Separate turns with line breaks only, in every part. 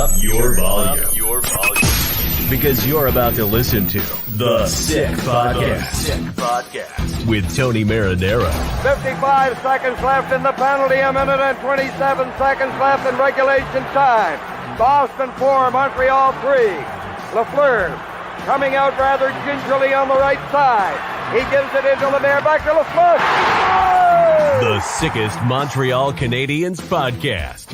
up your volume. Because you're about to listen to The Sick Podcast. With Tony Marinaro.
55 seconds left in the penalty, a minute and 27 seconds left in regulation time. Boston 4, Montreal 3. Lafleur coming out rather gingerly on the right side. He gives it into Lemaire, back to Lafleur. Oh!
The sickest Montreal Canadiens podcast.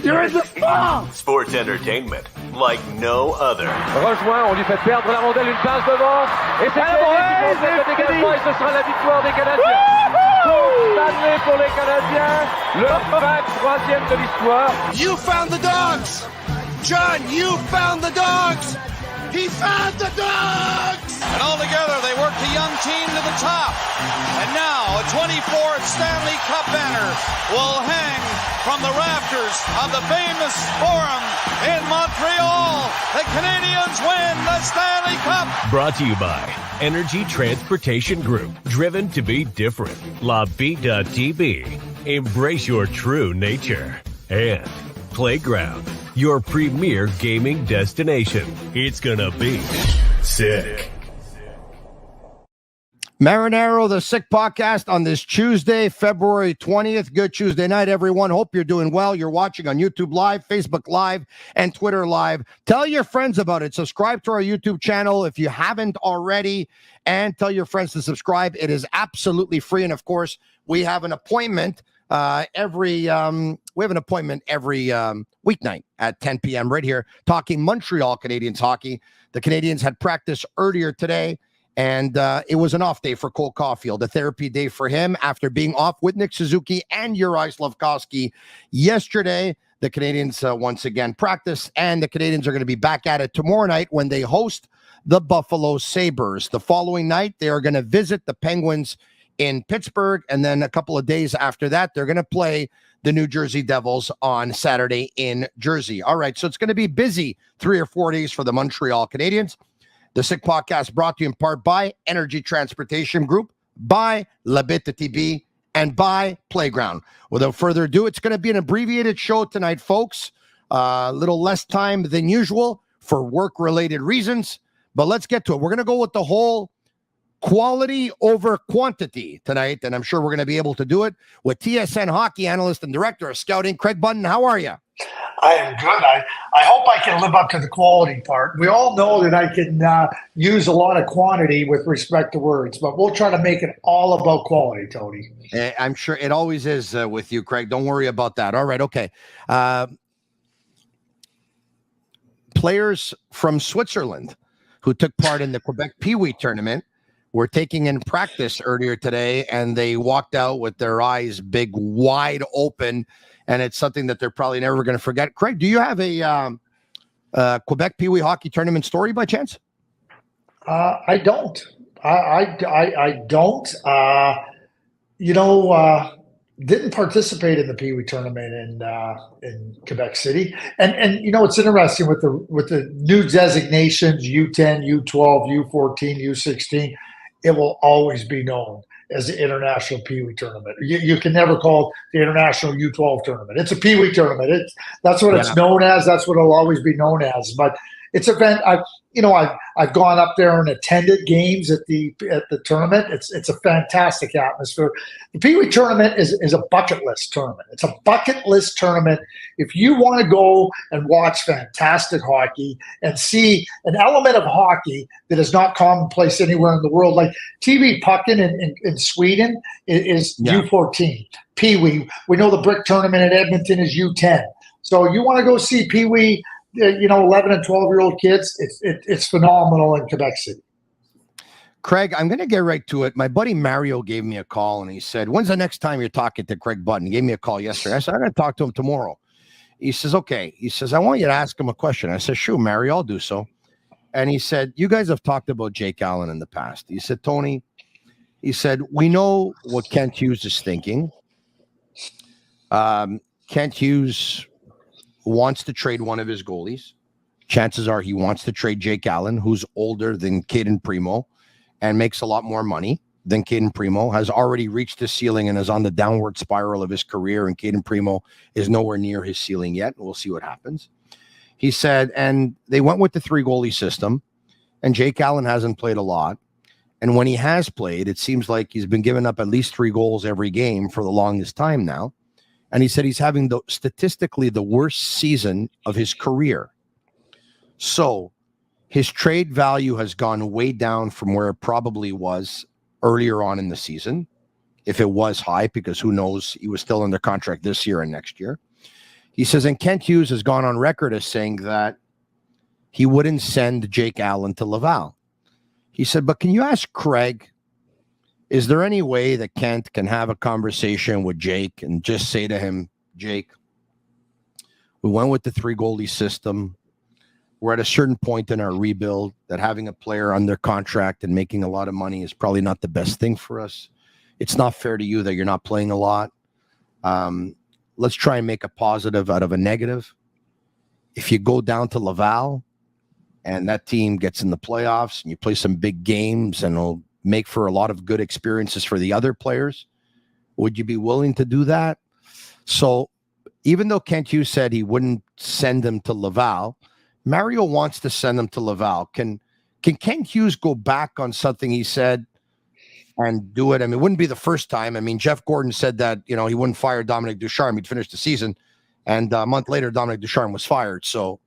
You're in the ball!
Sports entertainment like no other.
Rejoint, on lui fait perdre la rondelle, une passe devant. Et c'est le dégagement et ce sera la victoire des Canadiens. Coupe Stanley pour les Canadiens. Le 23e de l'histoire.
You found the dogs! John, you found the dogs! He found the dogs! And all together, they worked the young team to the top. And now, a 24th Stanley Cup banner will hang from the rafters of the famous Forum in Montreal. The Canadiens win the Stanley Cup.
Brought to you by Energy Transportation Group. Driven to be different. La Vie.tv. Embrace your true nature. And Playground, your premier gaming destination. It's gonna be sick.
Marinaro, the Sick Podcast on this Tuesday, February 20th. Good Tuesday night, everyone. Hope you're doing well. You're watching on YouTube Live, Facebook Live, and Twitter Live. Tell your friends about it. Subscribe to our YouTube channel if you haven't already, and tell your friends to subscribe. It is absolutely free. And of course, we have an appointment every weeknight at 10 p.m. right here, talking Montreal Canadiens hockey. The Canadiens had practice earlier today, and it was an off day for Cole Caulfield, a therapy day for him after being off with Nick Suzuki and Juraj Slafkovsky yesterday. The Canadiens once again practice, and the Canadiens are going to be back at it tomorrow night when they host the Buffalo Sabres. The following night, they are going to visit the Penguins in Pittsburgh, and then a couple of days after that, they're going to play the New Jersey Devils on Saturday in Jersey. All right, so it's going to be busy 3 or 4 days for the Montreal Canadiens. The Sick Podcast brought to you in part by Energy Transportation Group, by La Vie.tv, and by Playground. Without further ado, it's going to be an abbreviated show tonight, folks. A little less time than usual for work-related reasons, but let's get to it. We're going to go with the whole quality over quantity tonight, and I'm sure we're going to be able to do it with TSN hockey analyst and director of scouting, Craig Button. How are you?
I am good. I hope I can live up to the quality part. We all know that I can use a lot of quantity with respect to words, but we'll try to make it all about quality, Tony.
I'm sure it always is with you, Craig. Don't worry about that. All right, okay. Players from Switzerland who took part in the Quebec Peewee tournament were taking in practice earlier today, and they walked out with their eyes big, wide open, and it's something that they're probably never going to forget. Craig, do you have a Quebec Peewee hockey tournament story by chance?
I don't. I don't. Didn't participate in the Peewee tournament in Quebec City, and it's interesting with the new designations U10, U12, U14, U16. It will always be known as the International Peewee Tournament. You can never call it the International U12 Tournament. It's a Peewee Tournament. That's what it's known as. That's what it'll always be known as. But it's an event. I've gone up there and attended games at the tournament. It's a fantastic atmosphere. The Peewee tournament is a bucket list tournament. It's a bucket list tournament. If you want to go and watch fantastic hockey and see an element of hockey that is not commonplace anywhere in the world, like TV Pucken in Sweden is U14. Peewee, we know the Brick tournament in Edmonton is U10. So you want to go see Peewee, 11 and 12-year-old kids, it's phenomenal in Quebec City.
Craig, I'm going to get right to it. My buddy Mario gave me a call, and he said, when's the next time you're talking to Craig Button? He gave me a call yesterday. I said, I'm going to talk to him tomorrow. He says, okay. He says, I want you to ask him a question. I said, sure, Mario, I'll do so. And he said, you guys have talked about Jake Allen in the past. He said, Tony, he said, we know what Kent Hughes is thinking. Kent Hughes wants to trade one of his goalies. Chances are he wants to trade Jake Allen, who's older than Caden Primo and makes a lot more money than Caden Primo, has already reached his ceiling and is on the downward spiral of his career, and Caden Primo is nowhere near his ceiling yet. We'll see what happens. He said, and they went with the 3-goalie system, and Jake Allen hasn't played a lot. And when he has played, it seems like he's been giving up at least 3 goals every game for the longest time now. And he said he's having statistically the worst season of his career. So his trade value has gone way down from where it probably was earlier on in the season, if it was high, because who knows, he was still under contract this year and next year. He says, and Kent Hughes has gone on record as saying that he wouldn't send Jake Allen to Laval. He said, but can you ask Craig, is there any way that Kent can have a conversation with Jake and just say to him, Jake, we went with the 3-goalie system. We're at a certain point in our rebuild that having a player under contract and making a lot of money is probably not the best thing for us. It's not fair to you that you're not playing a lot. Let's try and make a positive out of a negative. If you go down to Laval and that team gets in the playoffs and you play some big games and it'll make for a lot of good experiences for the other players, would you be willing to do that? So even though Kent Hughes said he wouldn't send them to Laval, Mario wants to send them to Laval. Can Kent Hughes go back on something he said and do it? I mean, it wouldn't be the first time. I mean, Jeff Gordon said that, he wouldn't fire Dominic Ducharme. He'd finish the season. And a month later, Dominic Ducharme was fired. So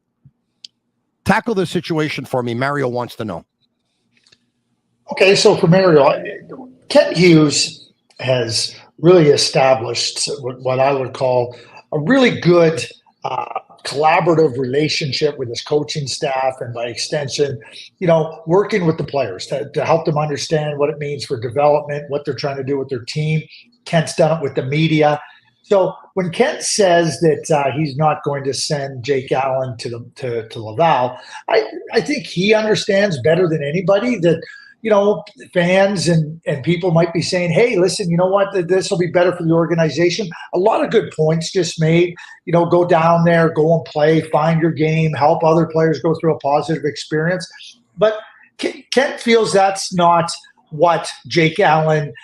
tackle this situation for me. Mario wants to know.
Okay, so for Mario, Kent Hughes has really established what I would call a really good collaborative relationship with his coaching staff, and by extension, working with the players to help them understand what it means for development, what they're trying to do with their team. Kent's done it with the media. So when Kent says that he's not going to send Jake Allen to Laval, I think he understands better than anybody that fans and people might be saying, hey, listen, you know what, this will be better for the organization. A lot of good points just made. Go down there, go and play, find your game, help other players go through a positive experience. But Kent feels that's not what Jake Allen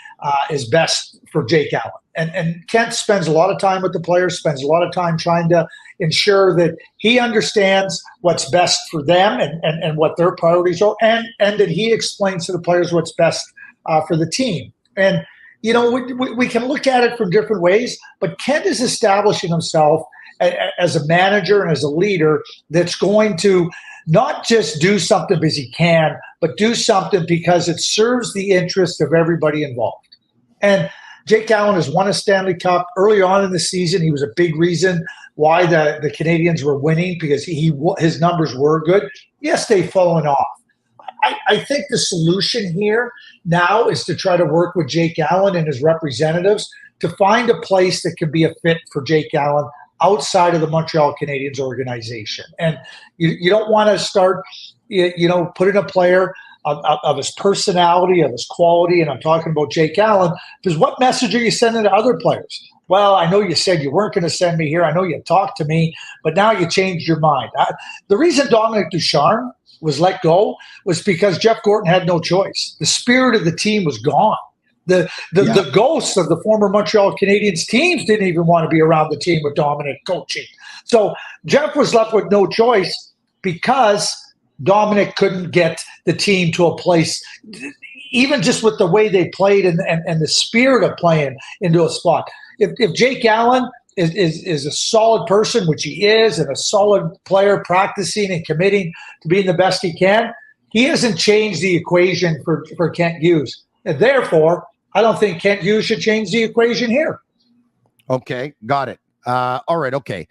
is best for Jake Allen. And Kent spends a lot of time with the players, spends a lot of time trying to ensure that he understands what's best for them and what their priorities are, and that he explains to the players what's best for the team. And, we can look at it from different ways, but Kent is establishing himself as a manager and as a leader that's going to not just do something because he can, but do something because it serves the interest of everybody involved. And Jake Allen has won a Stanley Cup. Early on in the season, he was a big reason why the Canadiens were winning, because his numbers were good. Yes, they've fallen off. I think the solution here now is to try to work with Jake Allen and his representatives to find a place that can be a fit for Jake Allen outside of the Montreal Canadiens organization. And you don't want to start, putting a player of his personality, of his quality, and I'm talking about Jake Allen, because what message are you sending to other players? Well, I know you said you weren't going to send me here. I know you talked to me, but now you changed your mind. The reason Dominic Ducharme was let go was because Jeff Gordon had no choice. The spirit of the team was gone. The ghosts of the former Montreal Canadiens teams didn't even want to be around the team with Dominic coaching. So Jeff was left with no choice because Dominic couldn't get the team to a place, even just with the way they played and the spirit of playing, into a spot. If Jake Allen is a solid person, which he is, and a solid player practicing and committing to being the best he can, he hasn't changed the equation for Kent Hughes. And therefore, I don't think Kent Hughes should change the equation here.
Okay, got it. All right, okay.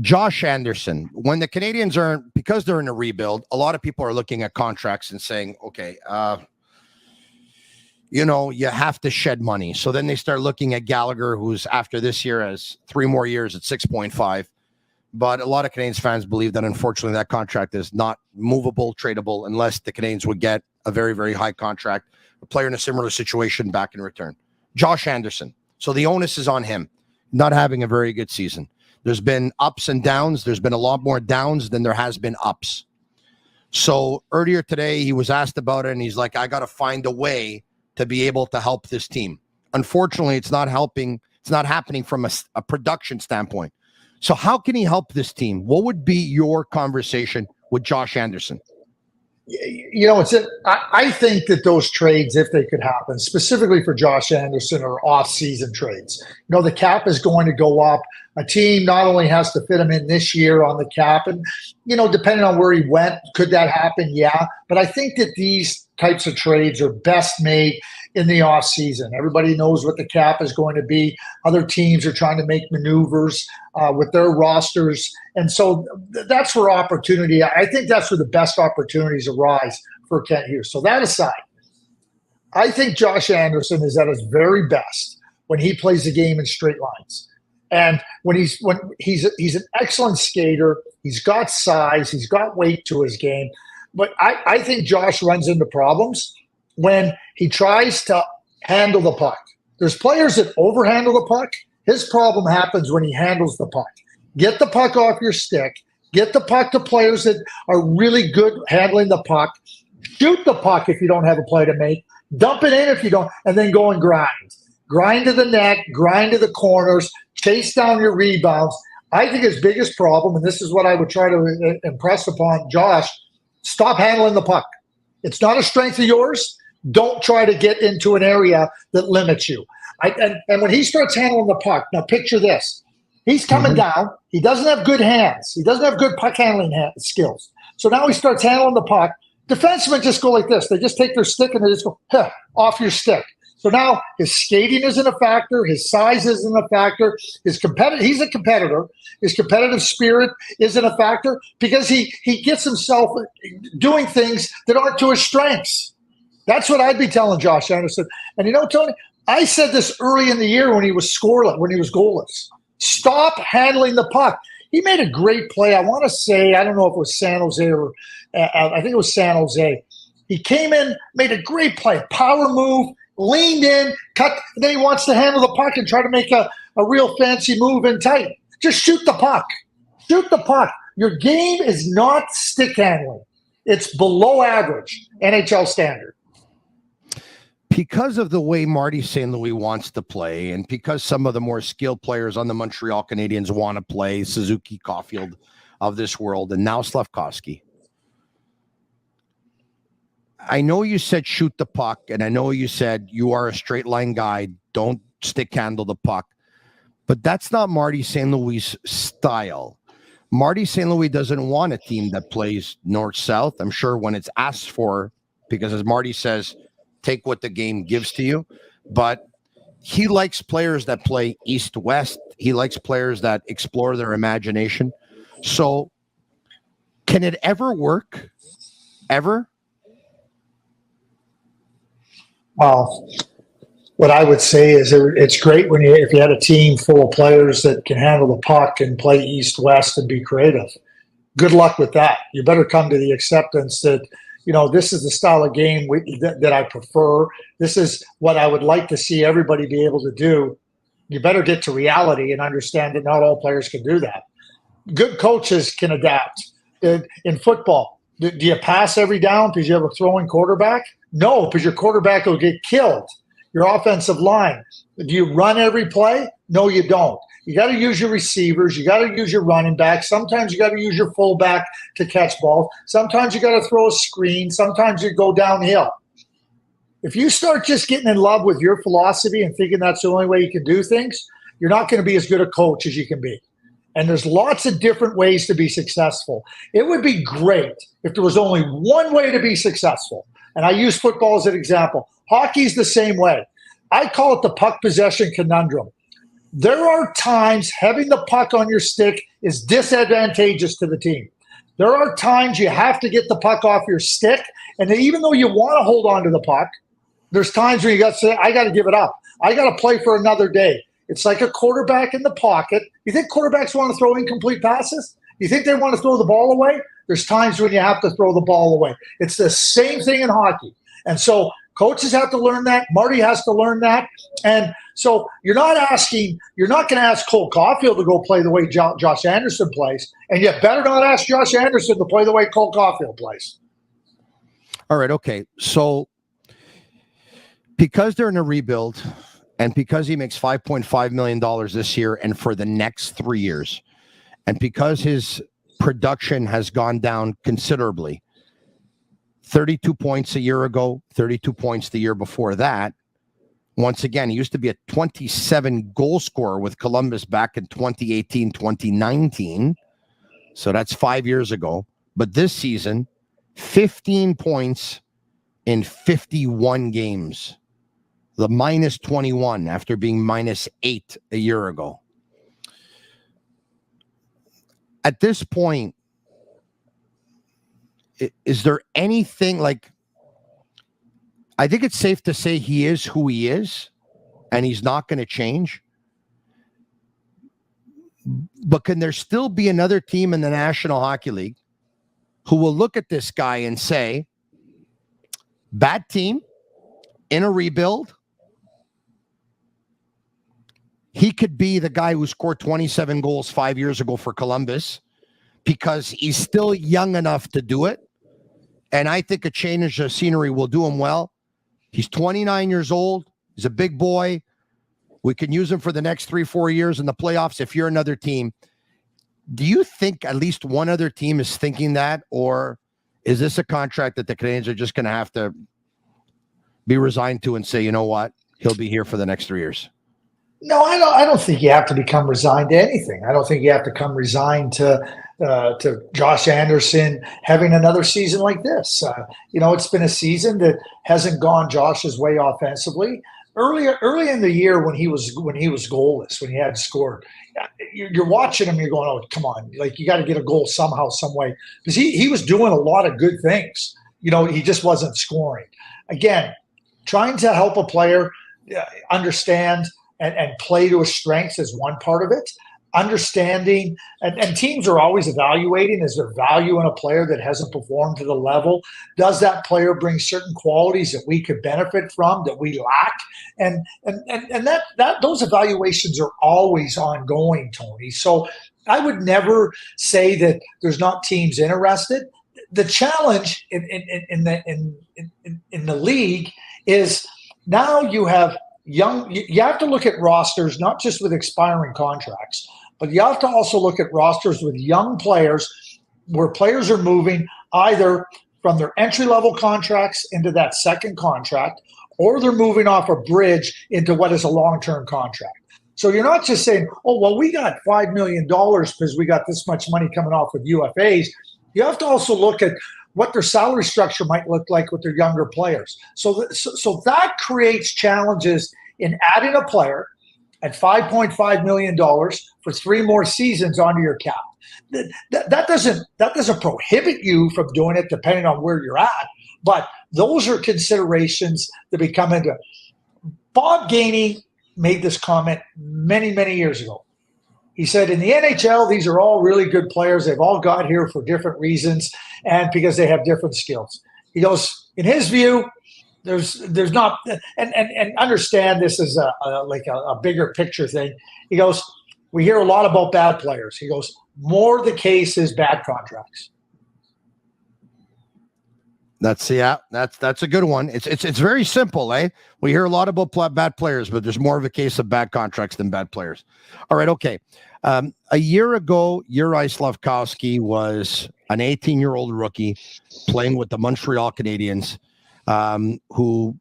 Josh Anderson, when the Canadiens because they're in a rebuild, a lot of people are looking at contracts and saying, okay, you have to shed money. So then they start looking at Gallagher, who's after this year has 3 more years at 6.5. But a lot of Canadiens fans believe that, unfortunately, that contract is not movable, tradable, unless the Canadiens would get a very, very high contract, a player in a similar situation back in return. Josh Anderson. So the onus is on him, not having a very good season. There's been ups and downs. There's been a lot more downs than there has been ups. So earlier today, he was asked about it, and he's like, I got to find a way to be able to help this team. Unfortunately, it's not helping. It's not happening from a production standpoint. So how can he help this team? What would be your conversation with Josh Anderson?
I think that those trades, if they could happen, specifically for Josh Anderson, are off-season trades. The cap is going to go up. A team not only has to fit him in this year on the cap, and depending on where he went, could that happen? Yeah, but I think that these types of trades are best made in the off-season. Everybody knows what the cap is going to be. Other teams are trying to make maneuvers with their rosters. And so that's where opportunity, I think that's where the best opportunities arise for Kent Hughes. So that aside, I think Josh Anderson is at his very best when he plays the game in straight lines. And when he's an excellent skater, he's got size, he's got weight to his game. But I think Josh runs into problems when he tries to handle the puck. There's players that overhandle the puck. His problem happens when he handles the puck. Get the puck off your stick. Get the puck to players that are really good handling the puck. Shoot the puck if you don't have a play to make. Dump it in if you don't, and then go and grind. Grind to the net, grind to the corners, chase down your rebounds. I think his biggest problem, and this is what I would try to impress upon Josh, stop handling the puck. It's not a strength of yours. Don't try to get into an area that limits you. And when he starts handling the puck, now picture this. He's coming down. He doesn't have good hands. He doesn't have good puck handling skills. So now he starts handling the puck. Defensemen just go like this. They just take their stick and they just go, off your stick. So now his skating isn't a factor. His size isn't a factor. He's a competitor. His competitive spirit isn't a factor because he gets himself doing things that aren't to his strengths. That's what I'd be telling Josh Anderson. And Tony, I said this early in the year when he was scoreless, when he was goalless. Stop handling the puck. He made a great play. I want to say, I don't know if it was San Jose or I think it was San Jose. He came in, made a great play, power move, leaned in, cut. Then he wants to handle the puck and try to make a real fancy move in tight. Just shoot the puck. Shoot the puck. Your game is not stick handling. It's below average NHL standard.
Because of the way Marty St. Louis wants to play, and because some of the more skilled players on the Montreal Canadiens want to play, Suzuki, Caulfield of this world, and now Slafkovsky. I know you said shoot the puck, and I know you said you are a straight line guy, don't stick handle the puck, but that's not Marty St. Louis' style. Marty St. Louis doesn't want a team that plays north-south. I'm sure when it's asked for, because as Marty says, take what the game gives to you, but he likes players that play east-west. He likes players that explore their imagination. So can it ever work? Ever?
Well, what I would say is it's great if you had a team full of players that can handle the puck and play east-west and be creative. Good luck with that. You better come to the acceptance that this is the style of game that I prefer. This is what I would like to see everybody be able to do. You better get to reality and understand that not all players can do that. Good coaches can adapt. In football, do you pass every down because you have a throwing quarterback? No, because your quarterback will get killed. Your offensive line, do you run every play? No, you don't. You got to use your receivers. You got to use your running back. Sometimes you got to use your fullback to catch balls. Sometimes you got to throw a screen. Sometimes you go downhill. If you start just getting in love with your philosophy and thinking that's the only way you can do things, you're not going to be as good a coach as you can be. And there's lots of different ways to be successful. It would be great if there was only one way to be successful. And I use football as an example. Hockey's the same way. I call it the puck possession conundrum. There are times having the puck on your stick is disadvantageous to the team. There are times you have to get the puck off your stick, and even though you want to hold on to the puck, there's times where you got to say, I got to give it up. I got to play for another day. It's like a quarterback in the pocket. You think quarterbacks want to throw incomplete passes? You think they want to throw the ball away? There's times when you have to throw the ball away. It's the same thing in hockey. And so coaches have to learn that. Marty has to learn that. And so you're not going to ask Cole Caulfield to go play the way Josh Anderson plays. And you better not ask Josh Anderson to play the way Cole Caulfield plays.
All right. Okay. So because they're in a rebuild and because he makes $5.5 million this year and for the next 3 years, And because his production has gone down considerably, 32 points a year ago, 32 points the year before that. Once again, he used to be a 27 goal scorer with Columbus back in 2018, 2019. So that's 5 years ago. But this season, 15 points in 51 games. The minus 21 after being minus 8 a year ago. At this point, is there anything like, I think it's safe to say he is who he is and he's not going to change. But can there still be another team in the National Hockey League who will look at this guy and say, bad team in a rebuild? He could be the guy who scored 27 goals 5 years ago for Columbus because he's still young enough to do it. And I think a change of scenery will do him well. He's 29 years old. He's a big boy. We can use him for the next 3-4 years in the playoffs if you're another team. Do you think at least one other team is thinking that? Or is this a contract that the Canadiens are just going to have to be resigned to and say, you know what, he'll be here for the next 3 years?
No, I don't think you have to become resigned to anything. I don't think you have to come resigned to Josh Anderson having another season like this. It's been a season that hasn't gone Josh's way offensively. Early in the year when he was goalless, when he hadn't scored, you're watching him. You're going, oh, come on! Like, you got to get a goal somehow, some way, because he was doing a lot of good things. He just wasn't scoring. Again, trying to help a player understand and play to his strengths is one part of it. Understanding, and teams are always evaluating, is there value in a player that hasn't performed to the level? Does that player bring certain qualities that we could benefit from, that we lack? And that those evaluations are always ongoing, Tony. So I would never say that there's not teams interested. The challenge in the league is now you have you have to look at rosters, not just with expiring contracts, but you have to also look at rosters with young players, where players are moving either from their entry-level contracts into that second contract, or they're moving off a bridge into what is a long-term contract. So you're not just saying, oh, well, we got $5 million because we got this much money coming off with UFAs. You have to also look at what their salary structure might look like with their younger players. So that creates challenges in adding a player at $5.5 million for 3 more seasons onto your cap. That doesn't prohibit you from doing it depending on where you're at, but those are considerations that become into. Bob Gainey made this comment many, many years ago. He said, in the NHL, these are all really good players. They've all got here for different reasons and because they have different skills. He goes, in his view, there's not, and understand this is a bigger picture thing. He goes, we hear a lot about bad players. He goes, more the case is bad contracts.
That's a good one. It's very simple, eh? We hear a lot about bad players, but there's more of a case of bad contracts than bad players. All right, okay. A year ago, Juraj Slafkovsky was an 18-year-old rookie playing with the Montreal Canadiens, who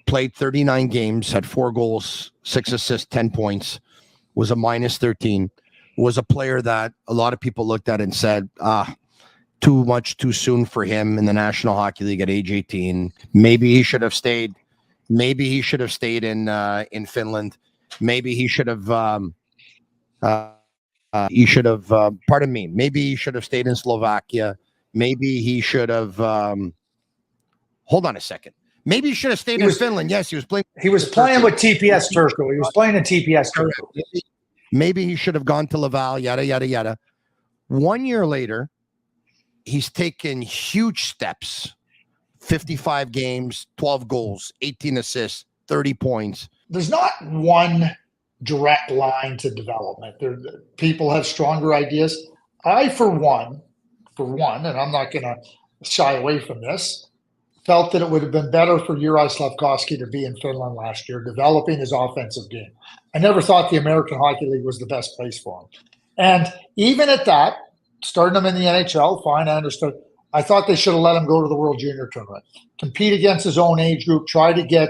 played 39 games, had 4 goals, 6 assists, 10 points, was a minus 13, was a player that a lot of people looked at and said, too much too soon for him in the National Hockey League at age 18. Maybe he should have stayed. Maybe he should have stayed in Finland. Maybe he should have. Pardon me. Maybe he should have stayed in Slovakia. Maybe he should have. Hold on a second. Maybe he should have stayed in Finland. Yes, he was playing.
He was playing with TPS Turku. He was playing in TPS Turku.
Maybe he should have gone to Laval. Yada yada yada. 1 year later, he's taken huge steps. 55 games, 12 goals, 18 assists, 30 points.
There's not one direct line to development. People have stronger ideas. I, for one, and I'm not going to shy away from this, felt that it would have been better for Juraj Slafkovsky to be in Finland last year, developing his offensive game. I never thought the American Hockey League was the best place for him. And even at that, starting him in the NHL, fine, I understood. I thought they should have let him go to the World Junior Tournament, compete against his own age group, try to get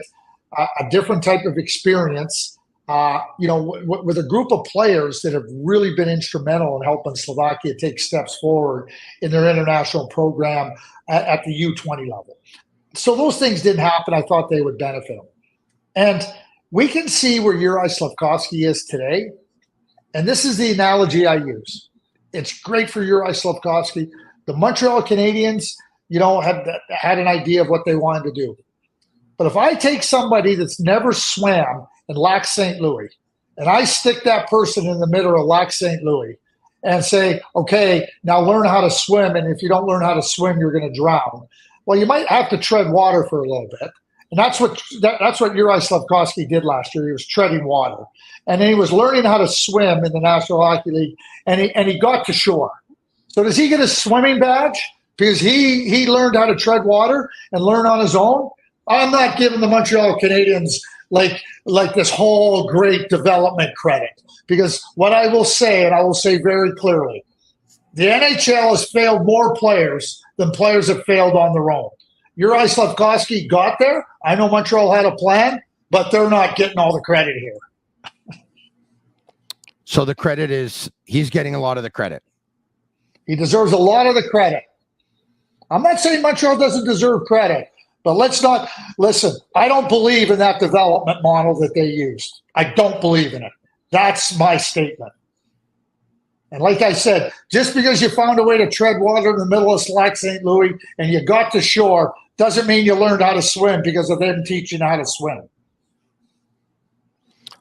a different type of experience, with a group of players that have really been instrumental in helping Slovakia take steps forward in their international program at the U20 level. So those things didn't happen. I thought they would benefit him. And we can see where Juraj Slafkovsky is today. And this is the analogy I use. It's great for Juraj Slafkovsky. The Montreal Canadiens, had an idea of what they wanted to do. But if I take somebody that's never swam in Lac St. Louis, and I stick that person in the middle of Lac St. Louis and say, okay, now learn how to swim, and if you don't learn how to swim, you're going to drown. Well, you might have to tread water for a little bit. And that's what Juraj Slafkovsky did last year. He was treading water. And then he was learning how to swim in the National Hockey League, and he got to shore. So does he get a swimming badge because he learned how to tread water and learn on his own? I'm not giving the Montreal Canadiens like this whole great development credit, because what I will say, and I will say very clearly, the NHL has failed more players than players have failed on their own. Juraj Slafkovsky got there. I know Montreal had a plan, but they're not getting all the credit here.
So the credit is he's getting a lot of the credit.
He deserves a lot of the credit. I'm not saying Montreal doesn't deserve credit, but let's not listen. I don't believe in that development model that they used. I don't believe in it. That's my statement. And like I said, just because you found a way to tread water in the middle of Lac St. Louis and you got to shore doesn't mean you learned how to swim because of them teaching how to swim.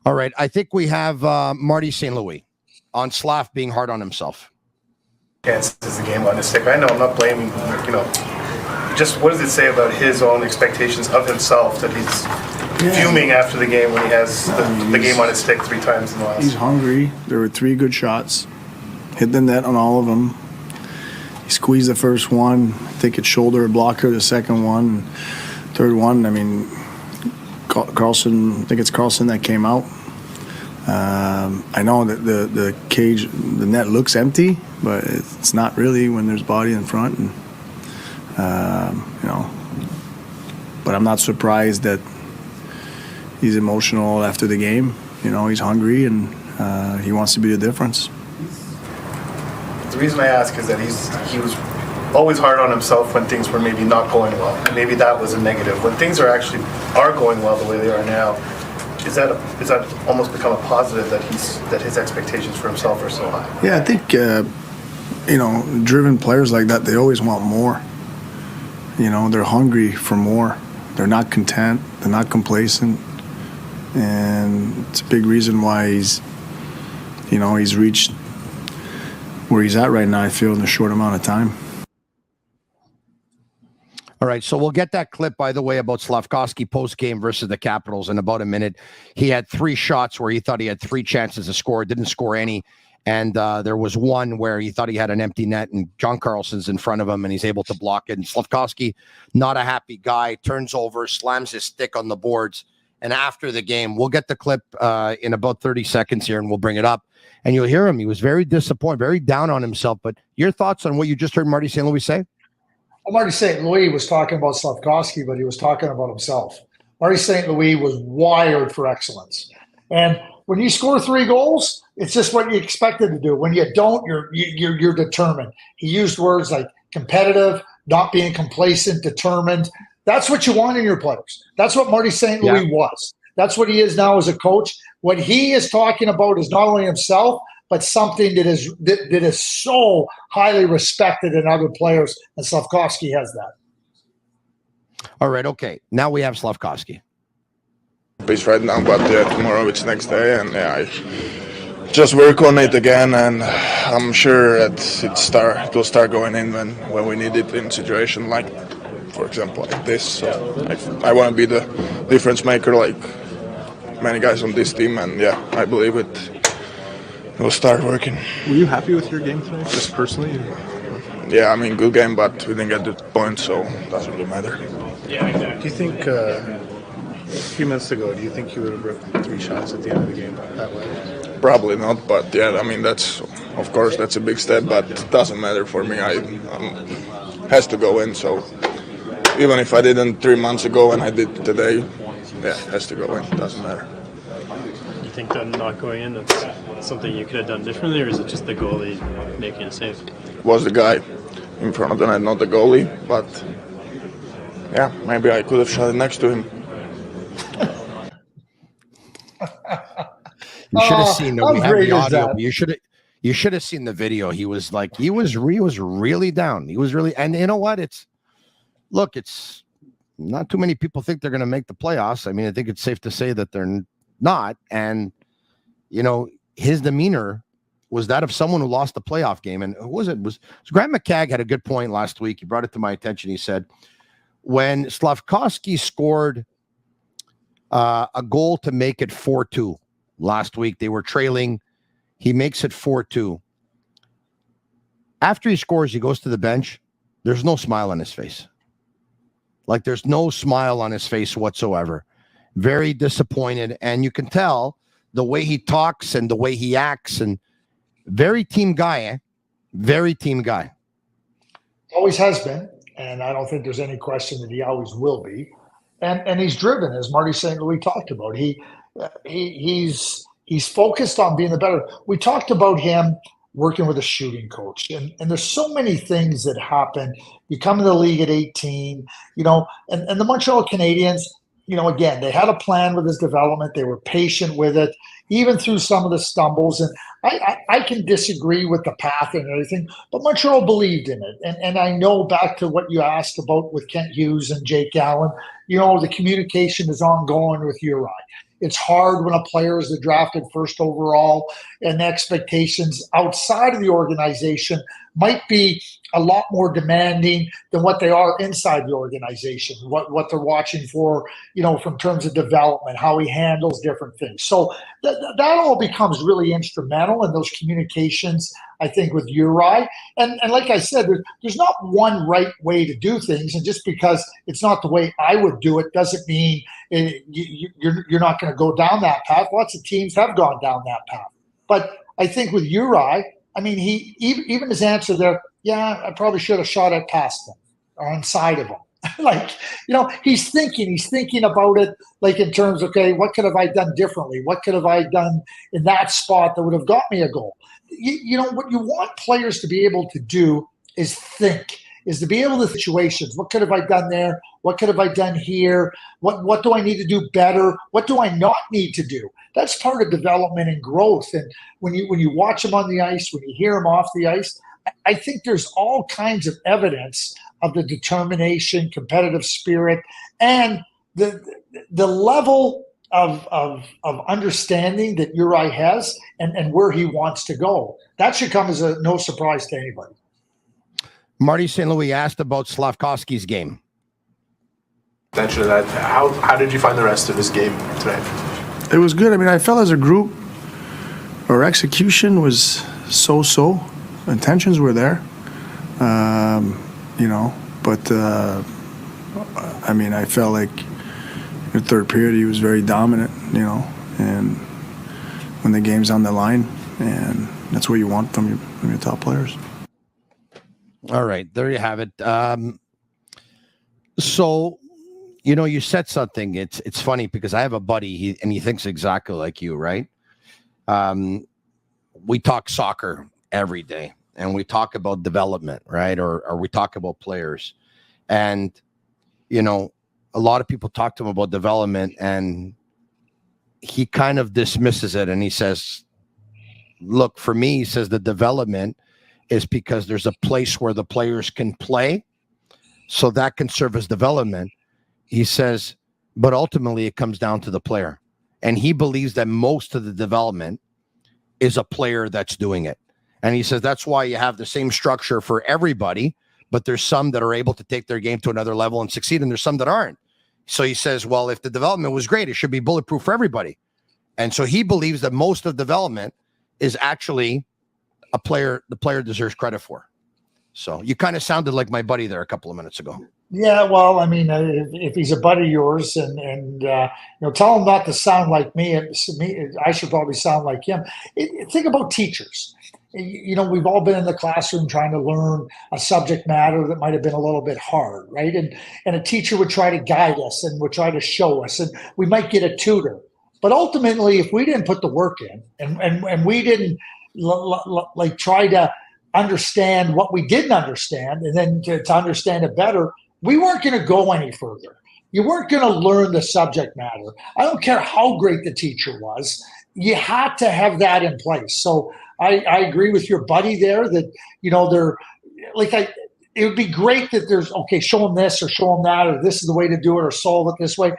All right. I think we have Marty St. Louis on Slav being hard on himself.
Chances the game on his stick. I know I'm not blaming, just what does it say about his own expectations of himself that he's fuming after the game when he has the game on his stick 3 times in the last?
He's hungry. There were 3 good shots. Hit the net on all of them. He squeezed the first one. I think it's shoulder blocker, the second one. Third one, Carlson, I think it's Carlson that came out. I know that the cage, the net looks empty, but it's not really when there's body in front. And, but I'm not surprised that he's emotional after the game. He's hungry and he wants to be the difference.
The reason I ask is that he was always hard on himself when things were maybe not going well. And maybe that was a negative. When things are going well the way they are now, is that almost become a positive that his expectations for himself are so high?
Yeah, I think driven players like that, they always want more. They're hungry for more. They're not content. They're not complacent, and it's a big reason why he's reached where he's at right now, I feel, in a short amount of time.
All right, so we'll get that clip, by the way, about Slafkovsky post-game versus the Capitals in about a minute. He had 3 shots where he thought he had 3 chances to score, didn't score any. And there was one where he thought he had an empty net and John Carlson's in front of him and he's able to block it. And Slafkovsky, not a happy guy, turns over, slams his stick on the boards. And after the game, we'll get the clip in about 30 seconds here and we'll bring it up. And you'll hear him. He was very disappointed, very down on himself. But your thoughts on what you just heard Marty St. Louis say?
Well, Marty St. Louis was talking about Slafkovsky, but he was talking about himself. Marty St. Louis was wired for excellence. And when you score 3 goals, it's just what you expected to do. When you don't, you're determined. He used words like competitive, not being complacent, determined. That's what you want in your players. That's what Marty St. Louis was. That's what he is now as a coach. What he is talking about is not only himself, but something that is so highly respected in other players, and Slafkovsky has that.
All right, okay. Now we have Slafkovsky.
It's right now, but tomorrow it's next day, and I just work on it again, and I'm sure it will start going in when we need it in a situation like, for example, like this. So I want to be the difference maker like many guys on this team, and I believe it will start working.
Were you happy with your game tonight, just personally?
Yeah, good game, but we didn't get the point, so it doesn't really matter.
Do you think, a few minutes ago, do you think you would have ripped 3 shots at the end of the game that way?
Probably not, but yeah, I mean that's a big step, but it doesn't matter for me. Has to go in. So even if I didn't 3 months ago and I did today, yeah, it has to go in. It doesn't matter.
You think that not going in, that's something you could have done differently, or is it just the goalie making a save?
Was the guy in front of the net, not the goalie, but yeah, maybe I could have shot it next to him.
You should have seen
how
we have
great
the
is
audio.
that?
You should have seen the video. He was really down. He was really, and you know what? It's not too many people think they're going to make the playoffs. I mean, I think it's safe to say that they're not. And you know, his demeanor was that of someone who lost the playoff game. And who was it? It was Grant McCagg had a good point last week. He brought it to my attention. He said, when Slafkovsky scored a goal to make it 4-2 last week, they were trailing. He makes it 4-2. After he scores, he goes to the bench. There's no smile on his face. Like there's no smile on his face whatsoever. Very disappointed. And you can tell the way he talks and the way he acts, and very team guy, eh? Very team guy.
Always has been. And I don't think there's any question that he always will be. And he's driven, as Marty St. Louis talked about. He's focused on being the better. We talked about him working with a shooting coach, and there's so many things that happen. You come in the league at 18, you know, and the Montreal Canadiens, you know, again, they had a plan with his development. They were patient with it, even through some of the stumbles. And I can disagree with the path and everything, but Montreal believed in it. And I know, back to what you asked about with Kent Hughes and Jake Allen, you know, the communication is ongoing with Juraj. It's hard when a player is drafted first overall, and the expectations outside of the organization might be a lot more demanding than what they are inside the organization, what they're watching for, you know, from terms of development, how he handles different things. So that all becomes really instrumental in those communications, I think, with Juraj. And like I said, there's not one right way to do things. And just because it's not the way I would do it doesn't mean you're not going to go down that path. Lots of teams have gone down that path. But I think with Juraj, I mean, he even his answer there, yeah, I probably should have shot it past him or on side of him. Like, you know, he's thinking about it, like in terms, okay, what could have I done differently? What could have I done in that spot that would have got me a goal? You know, what you want players to be able to do is think, is to be able to situations. What could have I done there? What could have I done here? What do I need to do better? What do I not need to do? That's part of development and growth. And when you watch him on the ice, when you hear him off the ice, I think there's all kinds of evidence of the determination, competitive spirit, and the level of understanding that Juraj has and where he wants to go. That should come as no surprise to anybody.
Marty St. Louis asked about Slafkovsky's game.
Mention that. How did you find the rest of his game today?
It was good. I mean, I felt as a group, our execution was so-so. Intentions were there, you know, but I mean, I felt like in the third period he was very dominant, you know, and when the game's on the line, and that's what you want from your top players.
All right, there you have it. So, you know, you said something. It's funny because I have a buddy, he thinks exactly like you, right? We talk soccer every day, and we talk about development, right? Or we talk about players. And, you know, a lot of people talk to him about development, and he kind of dismisses it. And he says, look, for me, he says the development is because there's a place where the players can play. So that can serve as development. He says, but ultimately it comes down to the player. And he believes that most of the development is a player that's doing it. And he says that's why you have the same structure for everybody, but there's some that are able to take their game to another level and succeed, and there's some that aren't. So he says, well, if the development was great, it should be bulletproof for everybody. And so he believes that most of development is actually the player deserves credit for. So you kind of sounded like my buddy there a couple of minutes ago.
Yeah, well, I mean, if he's a buddy of yours, and tell him not to sound like me. I should probably sound like him. Think about teachers. We've all been in the classroom trying to learn a subject matter that might have been a little bit hard, right? And a teacher would try to guide us and would try to show us, and we might get a tutor. But ultimately, if we didn't put the work in, and we didn't like try to understand what we didn't understand, and then to understand it better, we weren't going to go any further. You weren't going to learn the subject matter. I don't care how great the teacher was. You had to have that in place. So I agree with your buddy there that, they're like, it would be great that there's, okay, show them this or show them that, or this is the way to do it or solve it this way.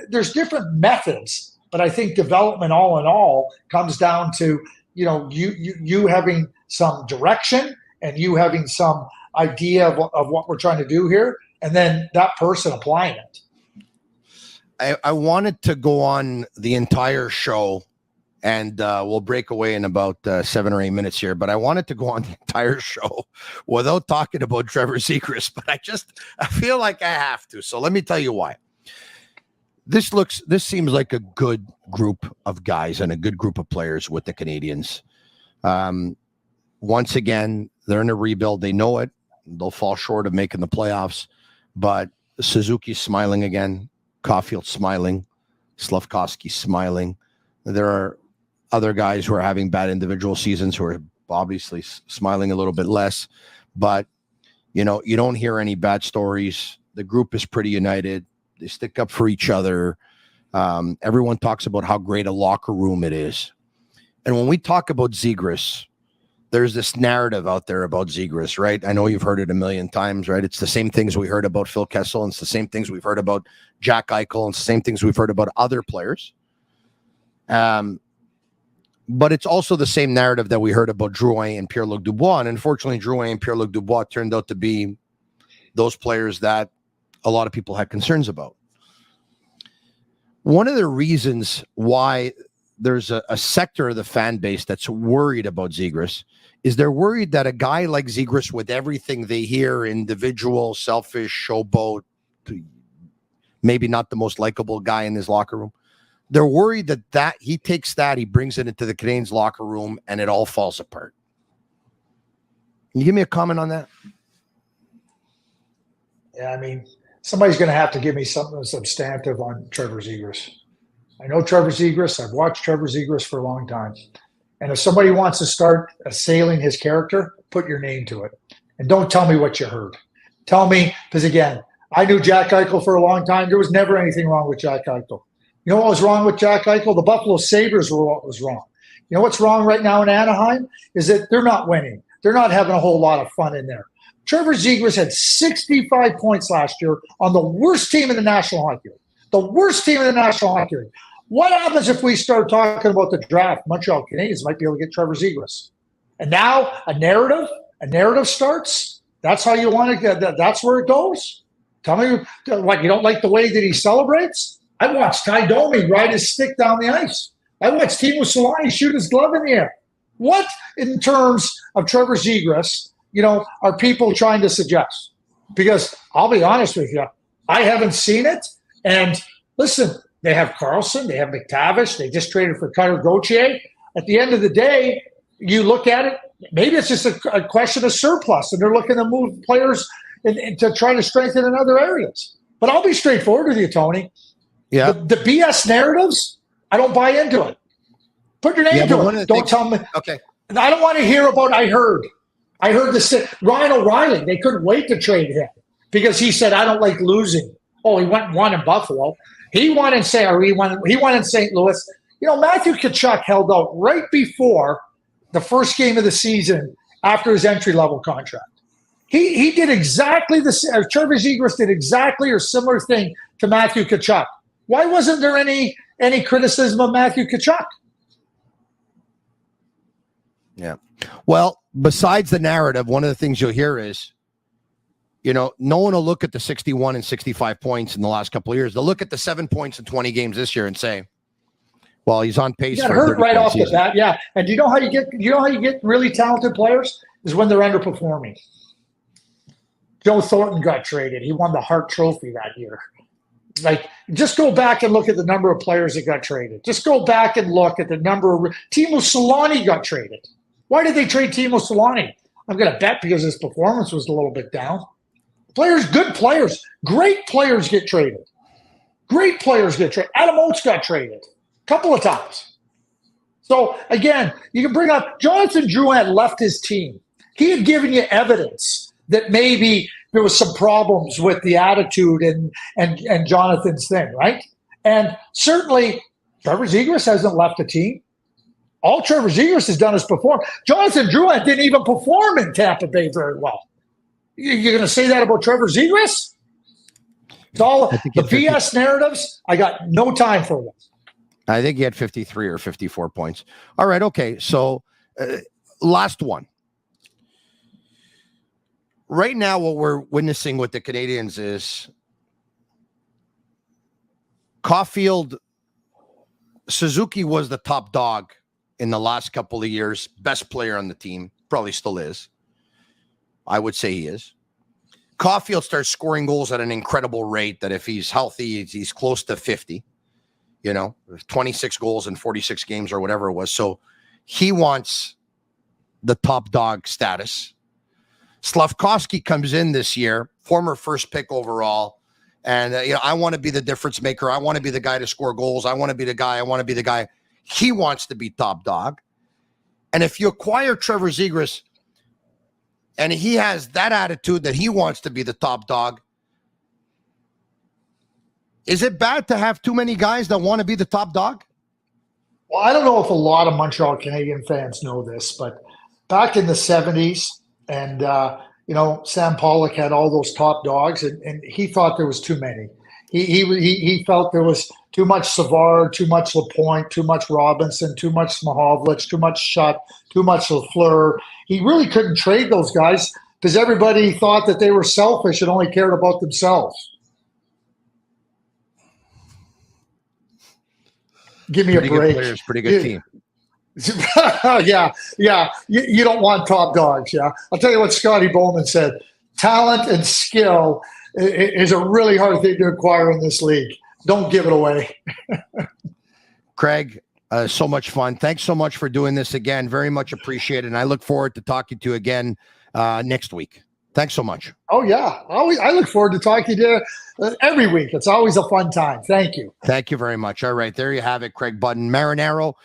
There's different methods, but I think development all in all comes down to, you having some direction and you having some idea of what we're trying to do here, and then that person applying it.
I wanted to go on the entire show, and we'll break away in about 7 or 8 minutes here, but I wanted to go on the entire show without talking about Trevor Zegras, but I feel like I have to. So let me tell you why. This seems like a good group of guys and a good group of players with the Canadians. Once again, they're in a rebuild. They know it. They'll fall short of making the playoffs, but Suzuki's smiling again. Caulfield's smiling. Slafkovsky's smiling. There are other guys who are having bad individual seasons who are obviously smiling a little bit less, but you don't hear any bad stories. The group is pretty united. They stick up for each other. Everyone talks about how great a locker room it is. And when we talk about Zegras, there's this narrative out there about Zegras, right? I know you've heard it a million times, right? It's the same things we heard about Phil Kessel, and it's the same things we've heard about Jack Eichel, and it's the same things we've heard about other players. But it's also the same narrative that we heard about Drouin and Pierre-Luc Dubois. And unfortunately, Drouin and Pierre-Luc Dubois turned out to be those players that a lot of people had concerns about. One of the reasons why there's a sector of the fan base that's worried about Zegras is they're worried that a guy like Zegras, with everything they hear, individual, selfish, showboat, maybe not the most likable guy in his locker room, they're worried that he takes that, he brings it into the Canadiens locker room, and it all falls apart. Can you give me a comment on that?
Yeah, I mean, somebody's going to have to give me something substantive on Trevor Zegras. I know Trevor Zegras. I've watched Trevor Zegras for a long time. And if somebody wants to start assailing his character, put your name to it. And don't tell me what you heard. Tell me, because again, I knew Jack Eichel for a long time. There was never anything wrong with Jack Eichel. You know what was wrong with Jack Eichel? The Buffalo Sabres were what was wrong. You know what's wrong right now in Anaheim? Is that they're not winning. They're not having a whole lot of fun in there. Trevor Zegras had 65 points last year on the worst team in the National Hockey League. The worst team in the National Hockey League. What happens if we start talking about the draft? Montreal Canadiens might be able to get Trevor Zegras. And now a narrative starts. That's how you want to get. That's where it goes. Tell me what, you don't like the way that he celebrates? I watched Ty Domi ride his stick down the ice. I watched Timo Solani shoot his glove in the air. What, in terms of Trevor Zegras, are people trying to suggest? Because I'll be honest with you, I haven't seen it. And listen, they have Carlson, they have McTavish, they just traded for Cutter Gauthier. At the end of the day, you look at it, maybe it's just a question of surplus, and they're looking to move players to try to strengthen in other areas. But I'll be straightforward with you, Tony. Yeah. The BS narratives, I don't buy into it. Put your name to it. Don't tell me. Okay. I don't want to hear about I heard this. Ryan O'Reilly, they couldn't wait to trade him because he said, I don't like losing. Oh, he went and won in Buffalo. He won in St. Louis. Matthew Tkachuk held out right before the first game of the season after his entry-level contract. He did exactly the same. Trevor Zegras did exactly or similar thing to Matthew Tkachuk. Why wasn't there any criticism of Matthew Tkachuk?
Yeah. Well, besides the narrative, one of the things you'll hear is, no one will look at the 61 and 65 points in the last couple of years. They'll look at the 7 points in 20 games this year and say, well, he's on pace.
He got hurt right off the bat. Yeah. And do you know how you get really talented players is when they're underperforming. Joe Thornton got traded. He won the Hart Trophy that year. Like, just go back and look at the number of players that got traded. Just go back and look at the number of Timo Solani got traded. Why did they trade Timo Solani? I'm going to bet because his performance was a little bit down. Players, good players, great players get traded. Great players get traded. Adam Oates got traded a couple of times. So, again, you can bring up Jonathan Drouin left his team. He had given you evidence that maybe there was some problems with the attitude and Jonathan's thing, right? And certainly Trevor Zegras hasn't left the team. All Trevor Zegras has done is perform. Jonathan Drouin didn't even perform in Tampa Bay very well. You're going to say that about Trevor Zegras? It's all the BS narratives. I got no time for them.
I think he had 53 or 54 points. All right, okay. So last one. Right now, what we're witnessing with the Canadians is Caulfield, Suzuki was the top dog in the last couple of years, best player on the team, probably still is. I would say he is. Caulfield starts scoring goals at an incredible rate that if he's healthy, he's close to 50, 26 goals in 46 games or whatever it was. So he wants the top dog status. Slafkovsky comes in this year, former first pick overall. And, I want to be the difference maker. I want to be the guy to score goals. I want to be the guy. He wants to be top dog. And if you acquire Trevor Zegras and he has that attitude that he wants to be the top dog, is it bad to have too many guys that want to be the top dog?
Well, I don't know if a lot of Montreal Canadian fans know this, but back in the 70s, and, Sam Pollock had all those top dogs, and he thought there was too many. He felt there was too much Savard, too much Lapointe, too much Robinson, too much Smahovlich, too much Schutt, too much Lafleur. He really couldn't trade those guys because everybody thought that they were selfish and only cared about themselves. Give me a break.
Pretty good players, pretty good team.
Yeah. You don't want top dogs, yeah. I'll tell you what Scotty Bowman said. Talent and skill is a really hard thing to acquire in this league. Don't give it away.
Craig, so much fun. Thanks so much for doing this again. Very much appreciated. And I look forward to talking to you again next week. Thanks so much.
Oh, yeah. I look forward to talking to you every week. It's always a fun time. Thank you.
Thank you very much. All right. There you have it, Craig Button. Marinaro.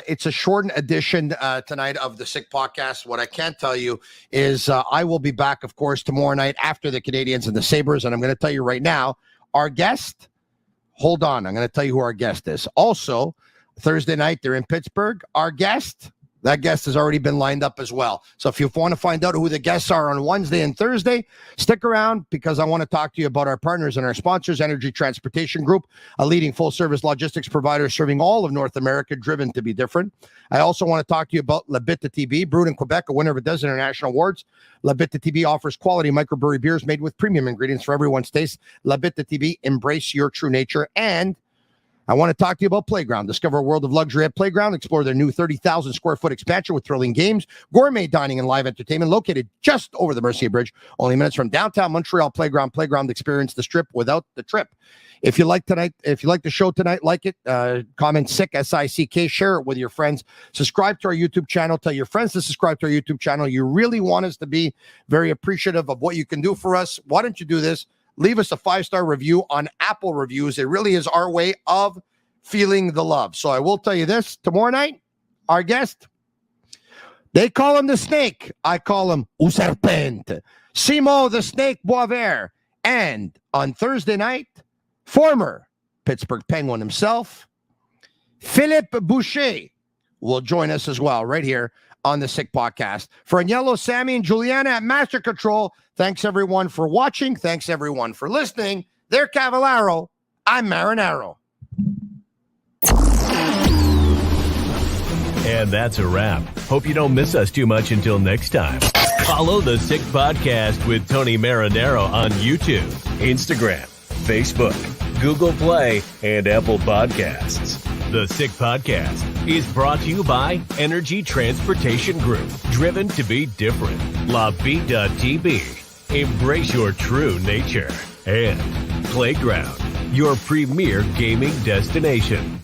It's a shortened edition tonight of the Sick Podcast. What I can tell you is I will be back, of course, tomorrow night after the Canadians and the Sabres. And I'm going to tell you right now, our guest, hold on. I'm going to tell you who our guest is. Also, Thursday night, they're in Pittsburgh. Our guest, that guest has already been lined up as well. So if you want to find out who the guests are on Wednesday and Thursday, stick around because I want to talk to you about our partners and our sponsors, Energy Transportation Group, a leading full-service logistics provider serving all of North America, driven to be different. I also want to talk to you about La Bitte TB, brewed in Quebec, a winner of a dozen international awards. La Bitte TB offers quality microbrewery beers made with premium ingredients for everyone's taste. La Bitte TB, embrace your true nature. And I want to talk to you about Playground. Discover a world of luxury at Playground. Explore their new 30,000 square foot expansion with thrilling games, gourmet dining, and live entertainment. Located just over the Mercier Bridge, only minutes from downtown Montreal. Playground. Experience the strip without the trip. If you like the show tonight, like it, comment SICK, SICK, share it with your friends. Subscribe to our YouTube channel. Tell your friends to subscribe to our YouTube channel. You really want us to be very appreciative of what you can do for us. Why don't you do this? Leave us a 5-star review on Apple Reviews. It really is our way of feeling the love. So I will tell you this, tomorrow night, our guest, they call him the Snake. I call him O Serpente. Simo the Snake Boisvert. And on Thursday night, former Pittsburgh Penguin himself, Philippe Boucher, will join us as well right here on the Sick Podcast. For Agnello, Sammy, and Juliana at Master Control, thanks everyone for watching. Thanks everyone for listening. They're Cavallaro. I'm Marinaro.
And that's a wrap. Hope you don't miss us too much until next time. Follow the Sick Podcast with Tony Marinaro on YouTube, Instagram, Facebook, Google Play, and Apple Podcasts. The Sick Podcast is brought to you by Energy Transportation Group, driven to be different. La Vida TB. Embrace your true nature. And Playground, your premier gaming destination.